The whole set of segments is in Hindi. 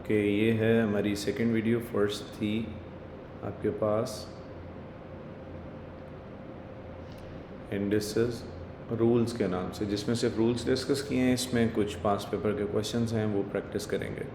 ओके, ये है हमारी सेकंड वीडियो। फर्स्ट थी आपके पास इंडिसेस रूल्स के नाम से, जिसमें सिर्फ रूल्स डिस्कस किए हैं। इसमें कुछ पास पेपर के क्वेश्चंस हैं, वो प्रैक्टिस करेंगे।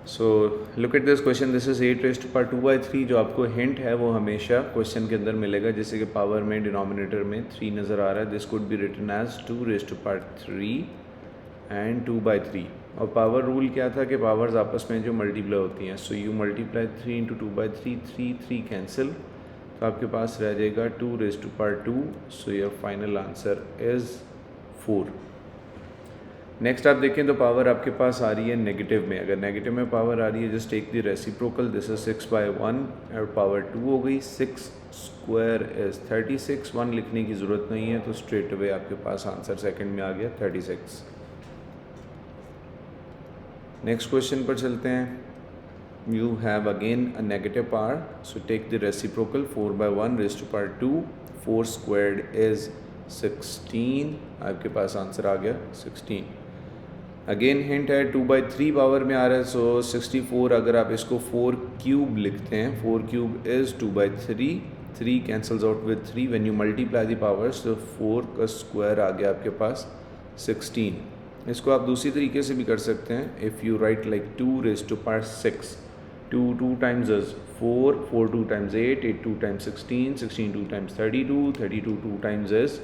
So look at this question. This is 8⁻²/3। जो आपको हिंट है वो हमेशा क्वेश्चन के अंदर मिलेगा। जैसे कि पावर में डिनोमिनेटर में 3 नज़र आ रहा है, this could be written as 2⁻³ and 2/3। और पावर रूल क्या था कि पावर्स आपस में जो मल्टीप्लाई होती हैं, सो यू मल्टीप्लाई 3 × 2/3, 3 कैंसिल, तो आपके पास रह जाएगा 2⁻²। So your final answer is 4। Next आप देखें तो पावर आपके पास आ रही है नेगेटिव में। अगर नेगेटिव में पावर आ रही है, just take the reciprocal. This is 6/1 और पावर 2 हो गई। 6² इज़ 36। 1 लिखने की ज़रूरत नहीं है, तो स्ट्रेट अवे आपके पास आंसर सेकंड में आ गया 36। नेक्स्ट क्वेश्चन पर चलते हैं। You have again a negative power, so take the reciprocal। 4/1⁻²। 4² is 16। आपके पास आंसर आ गया 16। अगेन हिंट है 2/3 पावर में आ रहा है, सो 64। अगर आप इसको 4³ लिखते हैं, 4³ is 2/3। 3 cancels out with 3। When you multiply the powers, तो 4 का स्क्वायर आ गया आपके पास 16। इसको आप दूसरी तरीके से भी कर सकते हैं। If you right like 2⁻6, 2 times is 4, 4 2 times 8, 8 2 times 16, 16 2 times 32, 32 2 times is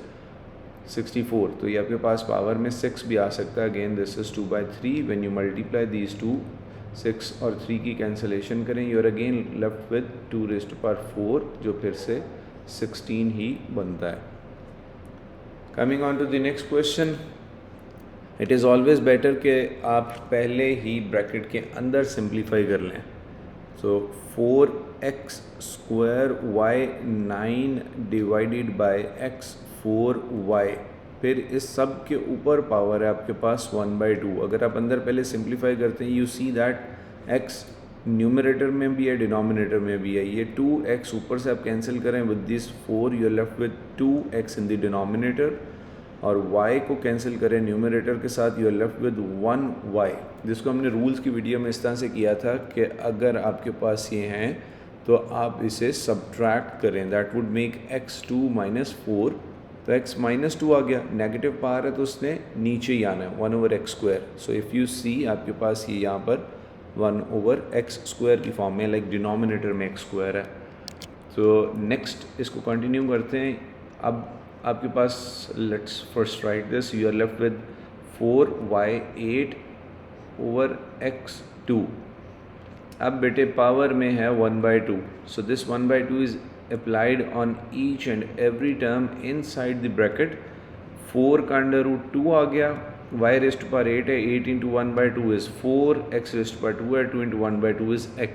64। तो ये आपके पास पावर में 6 भी आ सकता है। Again this is 2/3। When you multiply these two, 6 और 3 की कैंसलेशन करें, you are again left with 2⁻4, जो फिर से 16 ही बनता है। Coming on to the next question. It is always better कि आप पहले ही ब्रैकेट के अंदर सिंप्लीफाई कर लें। सो 4x² y 9 divided by x 4y, फिर इस सब के ऊपर पावर है आपके पास 1/2। अगर आप अंदर पहले सिंप्लीफाई करते हैं, you see that x numerator में भी है, डिनोमिनेटर में भी है। ये 2x ऊपर से आप कैंसिल करें with this 4, you are left with 2x in the denominator, और y को कैंसिल करें न्यूमरेटर के साथ, you are left with 1y। जिसको हमने रूल्स की वीडियो में इस तरह से किया था कि अगर आपके पास ये हैं तो आप इसे सब्ट्रैक्ट करें, दैट वुड मेक x2 - 4। तो x -2 आ गया। नेगेटिव पावर है तो उसने नीचे ही आना है, 1/x²। So if you see आपके पास ये यहाँ पर 1/x² की फॉर्म में, लाइक डिनोमिनेटर में x² है। तो नेक्स्ट इसको कंटिन्यू करते हैं। अब आपके पास, let's first write this, you are left with 4y8/x2। अब बेटे पावर में है 1/2, so this 1/2 is applied on each and every term inside the bracket. 4 का √2 आ गया, y⁻8 है, 8 × 1/2 इज़ 4, x⁻2 है, 2 × 1/2 इज़ x।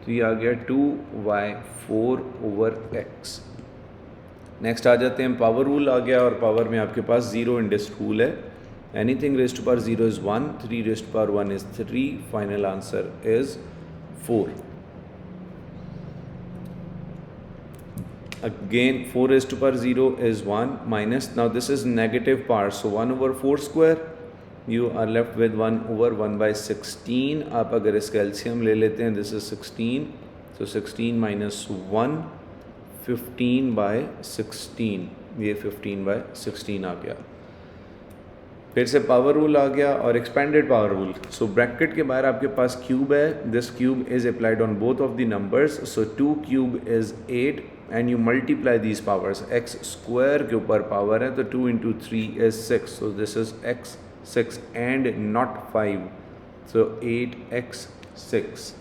तो ये आ गया 2y4/x। नेक्स्ट आ जाते हैं, पावर रूल आ गया, और पावर में आपके पास 0 इंडिस रूल है। Anything ⁻0 is 1, 3⁻1 is 3। Final answer is 4। Again 4⁻0 is 1 minus, now this is negative part, so 1/4²। You are left with 1/1/16। आप अगर इसका एलसीएम ले लेते हैं, दिस इज़ 16, सो 16 - 1, 15/16। ये 15/16 आ गया। फिर से पावर रूल आ गया और expanded power rule. So bracket के बाहर आपके पास क्यूब है, this cube is applied on both of the numbers. So 2³ is 8 and you multiply these powers. x² के ऊपर पावर है, तो 2 × 3 is 6, so this is x6 and not 5, so 8x6।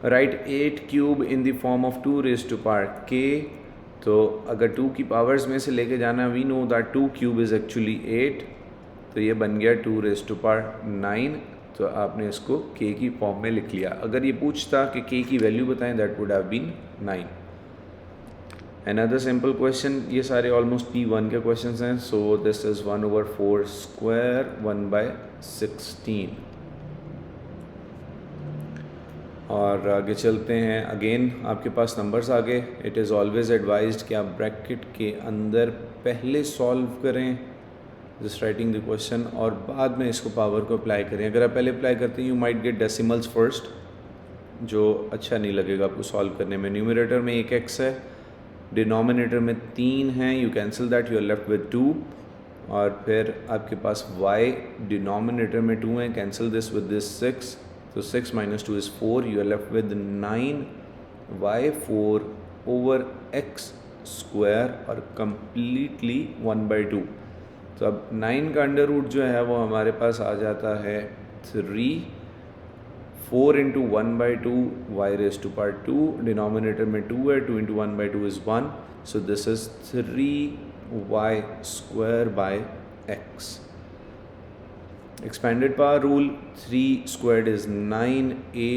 Right 8³ in the form of 2⁻k। तो अगर 2 की पावर्स में से लेके जाना, we know that 2³ is actually 8, तो ये बन गया 2⁻9। तो आपने इसको k की फॉर्म में लिख लिया। अगर ये पूछता कि k की वैल्यू बताएं, that would have been 9। Another simple question, ये सारे ऑलमोस्ट P1 के क्वेश्चन हैं। So this is 1/4², 1/16। और आगे चलते हैं। अगेन आपके पास नंबर्स आ गए। इट इज़ ऑलवेज़ एडवाइज्ड कि आप ब्रैकेट के अंदर पहले सॉल्व करें जस्ट राइटिंग द क्वेश्चन और बाद में इसको पावर को अप्लाई करें. अगर आप पहले अप्लाई करते हैं you might get decimals first, जो अच्छा नहीं लगेगा आपको सॉल्व करने में. न्यूमरेटर में एक x है, डिनोमिनेटर में 3 हैं, you cancel that, you are left with 2. और फिर आपके पास y डिनोमिनेटर में 2 है, कैंसिल दिस विद दिस 6, तो 6 minus 2 is 4, you are left with 9 y4 over x square और कम्प्लीटली 1/2. तो अब 9 का अंडर रूट जो है वो हमारे पास आ जाता है 3. 4 into 1/2 y raised to power 2, denominator में 2 है, 2 into 1/2 is 1, so this is 3y square by x. Expanded power rule, 3 squared is 9a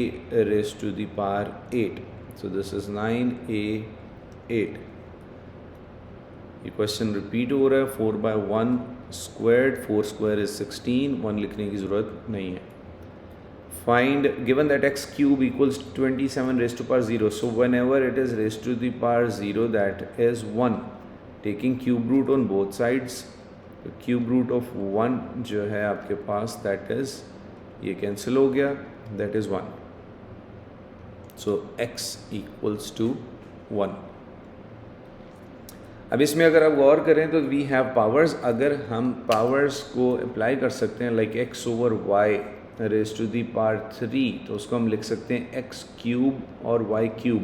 raised to the power 8, so this is 9a8. ये क्वेश्चन रिपीट हो रहा है. 4/1 squared, 4 square is 16, 1 लिखने की ज़रूरत नहीं है. Find, given that x cube equals 27 raised to power 0, so whenever it is raised to the power 0 that is 1, taking cube root on both sides, तो cube root of 1 जो है आपके पास that is, ये cancel हो गया, that is 1, so x equals to 1. अब इसमें अगर आप गौर करें तो वी हैव पावर्स. अगर हम पावर्स को अप्लाई कर सकते हैं like x over y raise to the power 3, तो उसको हम लिख सकते हैं x क्यूब और y क्यूब.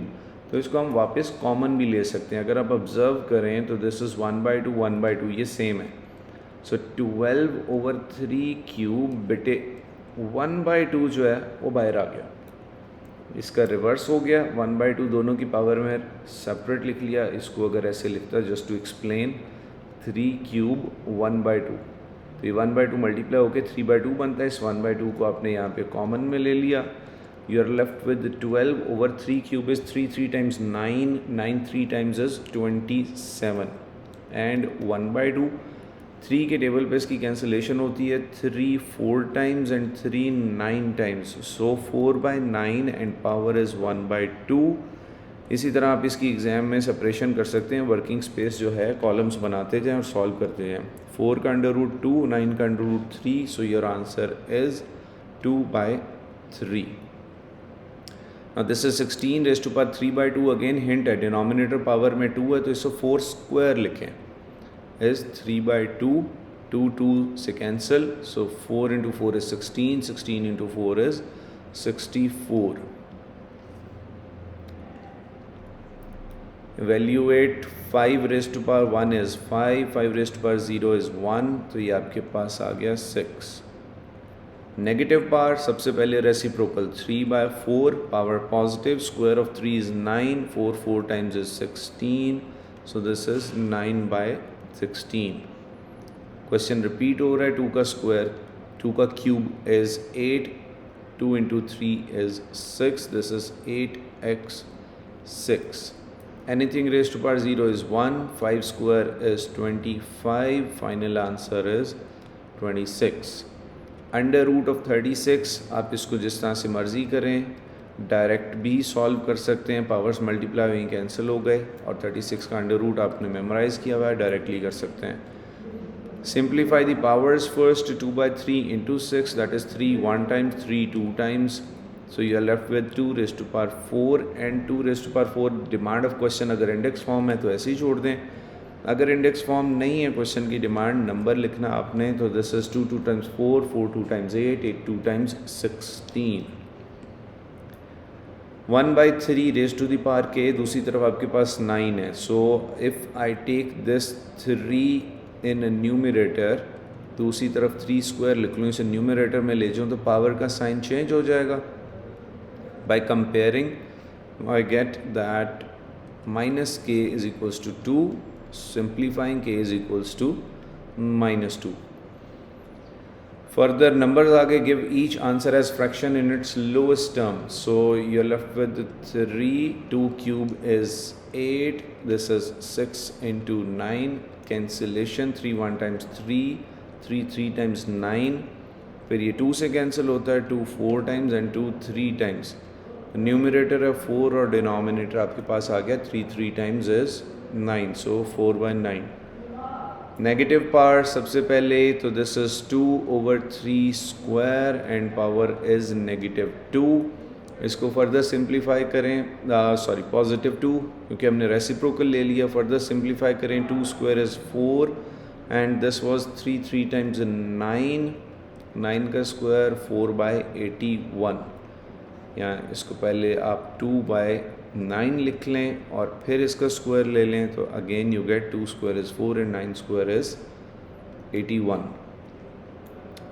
तो इसको हम वापस कॉमन भी ले सकते हैं. अगर आप ऑब्जर्व करें तो दिस इज़ 1/2 1/2, ये सेम है. सो 12 over 3 क्यूब बेटे 1/2 जो है वो बाहर आ गया. इसका रिवर्स हो गया, 1/2 दोनों की पावर में सेपरेट लिख लिया. इसको अगर ऐसे लिखता जस्ट टू एक्सप्लेन, 3 क्यूब 1/2, तो ये 1/2 मल्टीप्लाई होकर 3/2 बनता है. इस 1/2 को आपने यहाँ पे कॉमन में ले लिया. You are left with 12 over 3 cube is 3 3 times 9, 9 3 times इज़ 27 एंड 1/2. 3 के टेबल पे इसकी कैंसिलेशन होती है, 3 4 times and 3 9 times, so 4/9 and power is 1/2. इसी तरह आप इसकी एग्ज़ाम में सेपरेशन कर सकते हैं. वर्किंग स्पेस जो है कॉलम्स बनाते जाएं और सॉल्व करते जाएं. 4 का अंडर रूट 2, 9 का under root 3, so your answer is 2/3. Now this is 16 raised to power 3/2. अगेन हिंट है, डिनोमिनेटर पावर में 2 है तो इसको 4 स्क्वायर लिखें, is 3/2, 2 से cancel, so 4 into 4 is 16, 16 into 4 is 64. Evaluate 5 raised to power 1 is 5, 5 raised to power 0 is 1, तो ये आपके पास आ गया 6. नेगेटिव पावर, सबसे पहले reciprocal, 3/4 power positive, square of 3 is 9, 4 4 times is 16, so this is 9/16. Question repeat हो रहा है. 2 का स्क्वायर, 2 का cube is 8, 2 into 3 is 6, this is 8x6. Anything raised to power 0 is 1, 5 square is 25, final answer is 26. Under root of 36, आप इसको जिस तरह से मर्ज़ी करें, डायरेक्ट भी सॉल्व कर सकते हैं. पावर्स मल्टीप्लाई हुई कैंसिल हो गए और 36 का अंडर रूट आपने मेमोराइज़ किया हुआ है, डायरेक्टली कर सकते हैं. Simplify the powers first, 2/3 into 6, that is 3 1 times, 3 2 times, so you are left with 2 raised to power 4 and 2 raised to power 4. Demand of question अगर इंडेक्स फॉर्म है तो ऐसे ही छोड़ दें. अगर इंडेक्स फॉर्म नहीं है क्वेश्चन की, डिमांड नंबर लिखना आपने, तो this is 2 2 times 4, 4 2 times 8, 8 2 times 16. 1/3 raised to the power k, दूसरी तरफ आपके पास 9 है. So if I take this 3 in numerator, दूसरी तरफ 3 स्क्वायर लिख लूँ, इसे न्यूमरेटर में ले जाऊँ तो पावर का साइन चेंज हो जाएगा. By comparing I get that -k is equals to 2, simplifying k is equals to -2. Further numbers आगे give each answer as fraction in its lowest term. So you're left with 3, 2 cube is 8, this is 6 into 9, cancellation, 3 1 times 3, 3 3 times 9, फिर ये 2 से कैंसिल होता है, 2 4 times and 2 3 times. न्यूमरेटर है 4 और डिनोमिनेटर आपके पास आ गया 3 3 times is 9, so 4/9. Negative power सबसे पहले तो this is 2/3 square and power is -2। इसको फर्दर सिंप्लीफाई करें, सॉरी +2 क्योंकि हमने रेसिप्रोकल ले लिया। फर्दर सिंप्लीफाई करें, 2 square is 4 and this was 3 times 9, 9 का स्क्वायर 4/81। या इसको पहले आप 2/9 लिख लें और फिर इसका स्क्वायर ले लें तो again you get 2 square is 4 and 9 square is 81।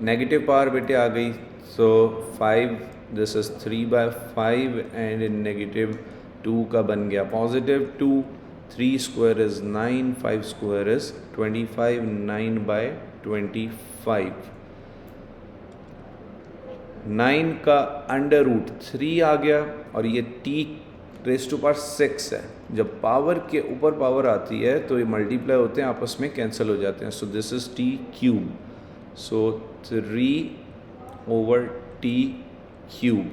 Negative power बेटे आ गई, सो 5, दिस इज़ 3/5 एंड इन -2 का बन गया +2। 3 स्क्वायर इज़ 9, 5 स्क्वायर इज़ 25, 9/25। 9 का √3 आ गया और ये t⁻6 है। जब पावर के ऊपर पावर आती है तो ये मल्टीप्लाई होते हैं, आपस में कैंसिल हो जाते हैं। So this is t³। So 3/t³।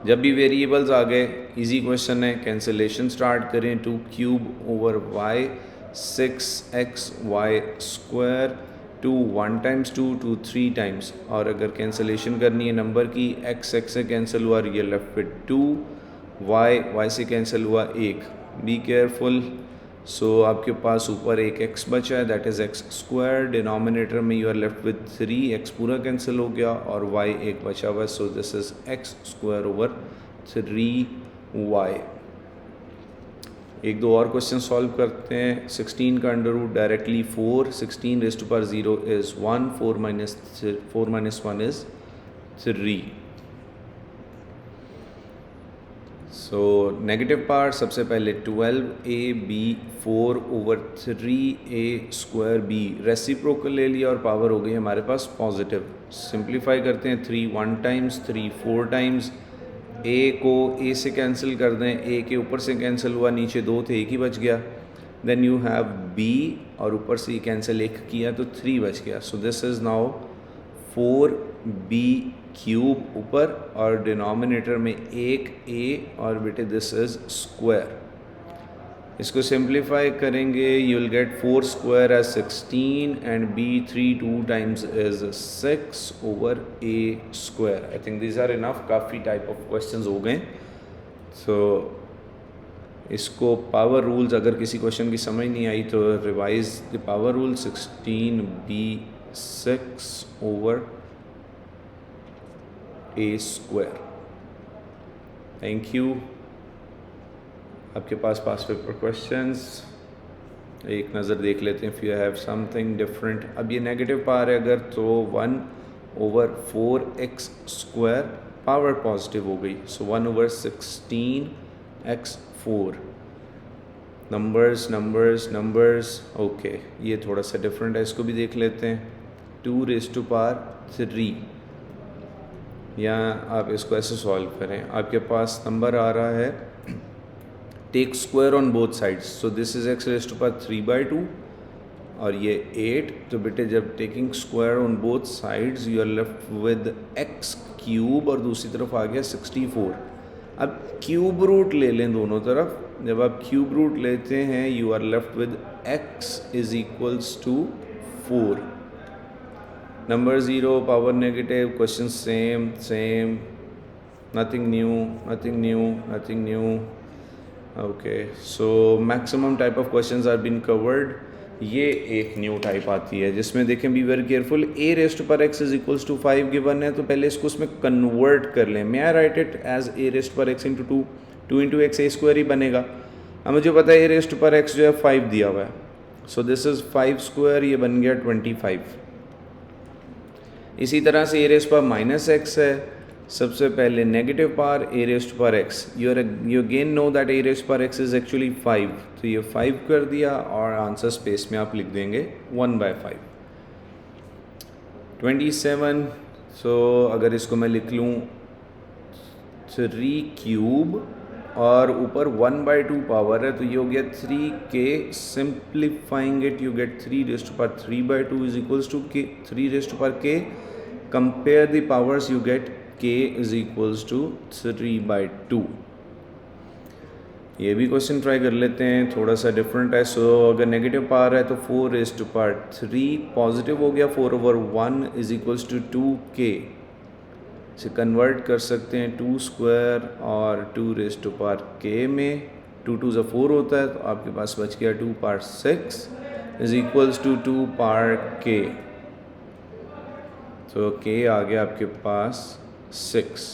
जब भी वेरिएबल्स आ गए, इजी क्वेश्चन है, कैंसिलेशन स्टार्ट करें। 2³ y, 6xy², 2 1 टाइम्स 2, 2 3 टाइम्स। और अगर कैंसिलेशन करनी है नंबर की, x से कैंसिल हुआ, ये लेफ्ट विद 2, y से कैंसिल हुआ 1। Be careful. सो आपके पास ऊपर एक x बचा है, दैट इज़ x²। डिनोमिनेटर में you are left with 3, x पूरा कैंसिल हो गया और y एक बचा हुआ है। So this is x²/3y। एक दो और क्वेश्चन सॉल्व करते हैं। 16 का √ directly 4, 16⁻0 is 1, 4 - 1 is 3। So negative part सबसे पहले 12ab 4/3a²b रेसिप्रोकल ले लिया और पावर हो गई हमारे पास पॉजिटिव। सिंप्लीफाई करते हैं, 3 1 टाइम्स, 3 4 टाइम्स। a को a से कैंसिल कर दें, a के ऊपर से कैंसिल हुआ, नीचे 2 थे, एक ही बच गया। देन यू हैव b और ऊपर से कैंसिल 1 किया तो 3 बच गया। सो दिस इज़ नाउ 4b³ ऊपर और डिनोमिनेटर में 1a और बेटे दिस इज़ स्क्वायर। इसको सिंप्लीफाई करेंगे, you will get 4 square as 16 and b3 2 times is 6/a²। I think these are enough, काफ़ी टाइप ऑफ क्वेश्चंस हो गए। सो इसको पावर रूल्स, अगर किसी क्वेश्चन की समझ नहीं आई तो revise the power rule. 16b6/a²। Thank you. आपके पास पास पेपर क्वेश्चंस एक नज़र देख लेते हैं, if you have something different. अब ये नेगेटिव पावर है अगर, तो 1/4x², पावर पॉजिटिव हो गई। सो 1/16x4। नंबर्स ओके, ये थोड़ा सा डिफरेंट है, इसको भी देख लेते हैं। 2⁻3 या आप इसको ऐसे सॉल्व करें, आपके पास नंबर आ रहा है, take square on both sides. So this is x⁻3/2 और ये 8। तो बेटे जब taking square on both sides you are left with x³ और दूसरी तरफ आ गया 64। अब क्यूब रूट ले लें दोनों तरफ। जब आप क्यूब रूट लेते हैं you are left with x = 4। Number 0, power negative, question same, nothing new. Okay, so maximum type of questions are been covered. ये एक न्यू टाइप आती है जिसमें देखें, be very careful. a⁻x = 5 given है, तो पहले इसको उसमें कन्वर्ट कर लें। मैं I write it as a⁻x × 2, 2 × x a² ही बनेगा। अब मुझे पता है a⁻x जो है 5 दिया हुआ है। सो दिस इज़ 5², ये बन गया 25। इसी तरह से a⁻−x है। सबसे पहले negative power a⁻x, you again know that a⁻x is actually 5, तो ये 5 कर दिया और आंसर स्पेस में आप लिख देंगे 1/5। 27। सो अगर इसको मैं लिख लूँ 3³ और ऊपर 1/2 पावर है, तो ये हो गया 3k। Simplifying it you get 3⁻3/2 = 3k। Compare the powers, you get k = 3/2। ये भी क्वेश्चन ट्राई कर लेते हैं, थोड़ा सा डिफरेंट है। सो अगर नेगेटिव पावर है तो 4 रेज़ टू पावर 3 पॉजिटिव हो गया, 4/1 इज इक्वल्स टू 2k। इसे कन्वर्ट कर सकते हैं 2 स्क्वायर और 2 रेज़ टू पावर k में। 2 2 4 होता है, तो आपके पास बच गया 2 power 6 is equals to 2 power k। तो k आ गया आपके पास 6।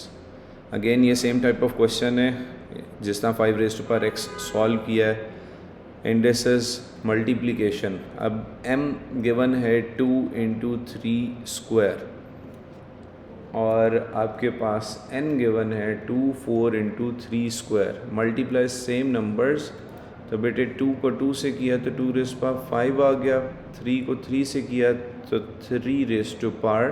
अगेन ये सेम टाइप ऑफ क्वेश्चन है जिस तरह 5 raise to power x solve किया है, एंड दिस इज मल्टीप्लिकेशन। अब m गिवन है 2 इंटू 3 स्क्वायर और आपके पास n गिवन है 2 4 into 3 square. Multiply same numbers, तो बेटे 2 को 2 से किया तो 2 रेज़ टू पावर 5 आ गया, 3 को 3 से किया तो 3 रेज़ टू पावर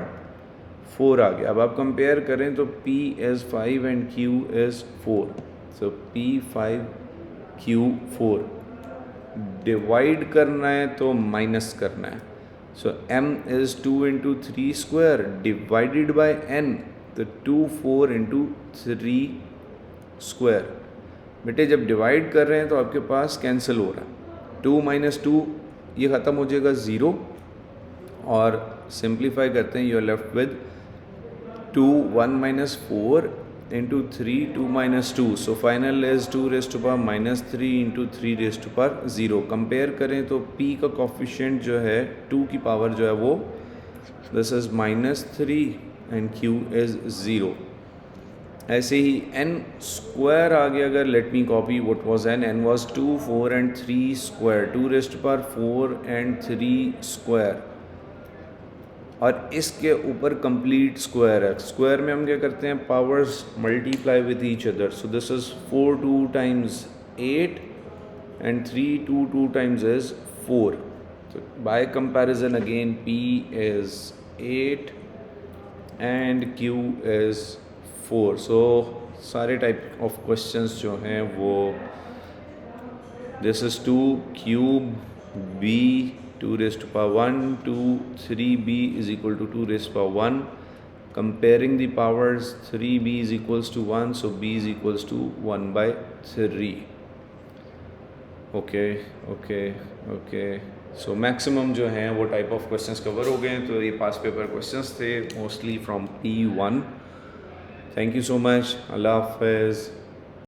4 आ गया। अब आप कंपेयर करें तो P is 5 and Q is 4। So P 5 Q 4 divide करना है तो माइनस करना है। सो M is 2 into 3 square divided by N, तो 2 4 इंटू 3 स्क्वायर। बेटे जब डिवाइड कर रहे हैं तो आपके पास कैंसिल हो रहा है, 2 माइनस 2 ये ख़त्म हो जाएगा 0, और सिंप्लीफाई करते हैं, you are left with 2 1 minus 4 into 3 2 minus 2। So final is 2 raise to power minus 3 into 3 raise to power 0। Compare करें तो P का कोफिशिएंट जो है 2 की पावर जो है वो this is -3 and Q is 0। ऐसे ही n स्क्वायर आ गया। अगर let me copy what was n was 2 4 and 3 square, 2 raise to power 4 and 3 square, और इसके ऊपर कंप्लीट स्क्वायर है। स्क्वायर में हम क्या करते हैं, powers multiply with each other. So this is 4 2 times 8 and 3 2 2 times is 4। so by comparison again P is 8 and Q is 4। so सारे टाइप ऑफ क्वेश्चंस जो हैं वो this is 2 cube B 2 raised to power 1 2 3b is equal to 2 raised to power 1। comparing the powers, 3b is equals to 1, so b is equals to 1 by 3। Okay so maximum जो हैं वो टाइप ऑफ क्वेश्चंस कवर हो गए हैं। तो ये पास पेपर क्वेश्चंस थे mostly from P1। Thank you so much. अल्लाह हाफ़िज़।